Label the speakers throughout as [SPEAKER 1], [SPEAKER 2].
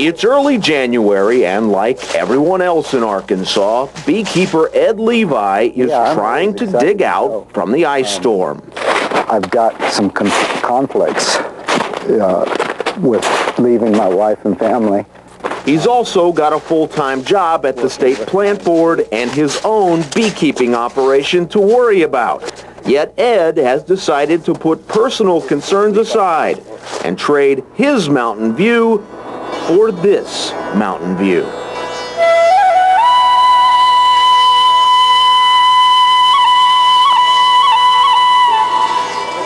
[SPEAKER 1] It's early January, and like everyone else in Arkansas, beekeeper Ed Levi is trying to dig out from the ice storm.
[SPEAKER 2] I've got some conflicts with leaving my wife and family.
[SPEAKER 1] He's also got a full-time job at the State Plant Board and his own beekeeping operation to worry about. Yet Ed has decided to put personal concerns aside and trade his mountain view for this mountain view.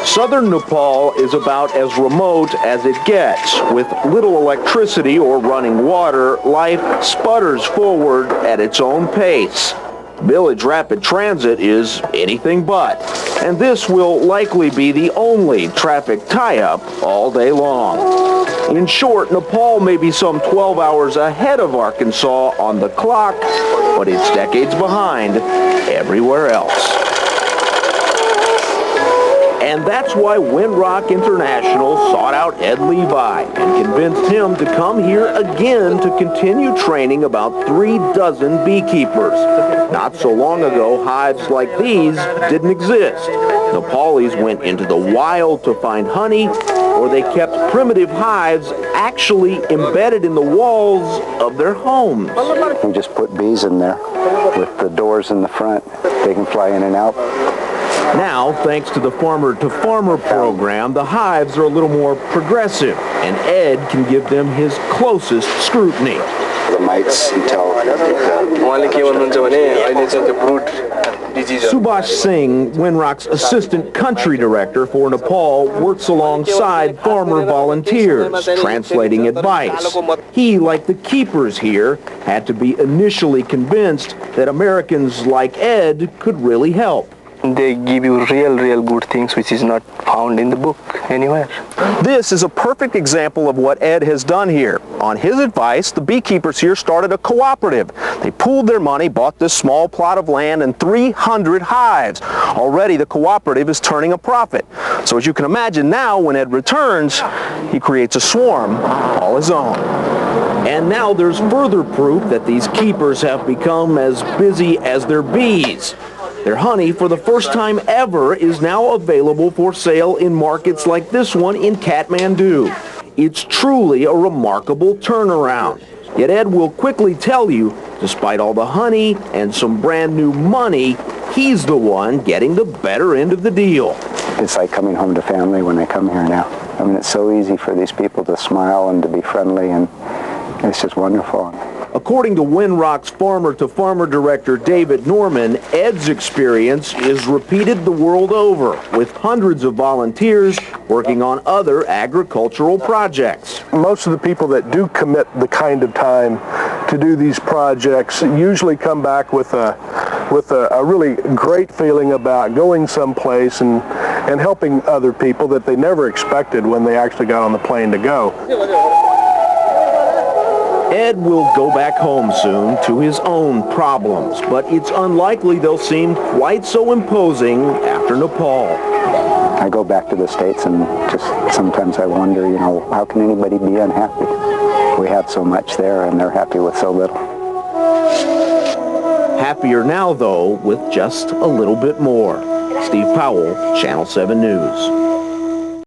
[SPEAKER 1] Southern Nepal is about as remote as it gets. With little electricity or running water, life sputters forward at its own pace. Village rapid transit is anything but, and this will likely be the only traffic tie-up all day long. In short, Nepal may be some 12 hours ahead of Arkansas on the clock, but it's decades behind everywhere else. And that's why Winrock International sought out Ed Levi and convinced him to come here again to continue training about 36 beekeepers. Not so long ago, hives like these didn't exist. Nepalis went into the wild to find honey, or they kept primitive hives actually embedded in the walls of their homes.
[SPEAKER 2] We just put bees in there with the doors in the front. They can fly in and out.
[SPEAKER 1] Now, thanks to the farmer-to-farmer program, the hives are a little more progressive, and Ed can give them his closest scrutiny.
[SPEAKER 2] The mites until
[SPEAKER 1] Subhash Singh, Winrock's assistant country director for Nepal, works alongside farmer volunteers, translating advice. He, like the keepers here, had to be initially convinced that Americans like Ed could really help.
[SPEAKER 3] They give you real good things which is not found in the book anywhere.
[SPEAKER 1] This is a perfect example of what Ed has done here. On his advice, the beekeepers here started a cooperative. They pooled their money, bought this small plot of land and 300 hives. Already the cooperative is turning a profit. So as you can imagine now, when Ed returns, he creates a swarm all his own. And now there's further proof that these keepers have become as busy as their bees. Their honey, for the first time ever, is now available for sale in markets like this one in Kathmandu. It's truly a remarkable turnaround. Yet Ed will quickly tell you, despite all the honey and some brand new money, he's the one getting the better end of the deal.
[SPEAKER 2] It's like coming home to family when they come here now. I mean, it's so easy for these people to smile and to be friendly, and it's just wonderful.
[SPEAKER 1] According to Winrock's farmer-to-farmer director David Norman, Ed's experience is repeated the world over, with hundreds of volunteers working on other agricultural projects.
[SPEAKER 4] Most of the people that do commit the kind of time to do these projects usually come back with a really great feeling about going someplace and helping other people that they never expected when they actually got on the plane to go.
[SPEAKER 1] Ed will go back home soon to his own problems, but it's unlikely they'll seem quite so imposing after Nepal.
[SPEAKER 2] I go back to the States and just sometimes I wonder, you know, how can anybody be unhappy? We have so much there and they're happy with so little.
[SPEAKER 1] Happier now, though, with just a little bit more. Steve Powell, Channel 7 News.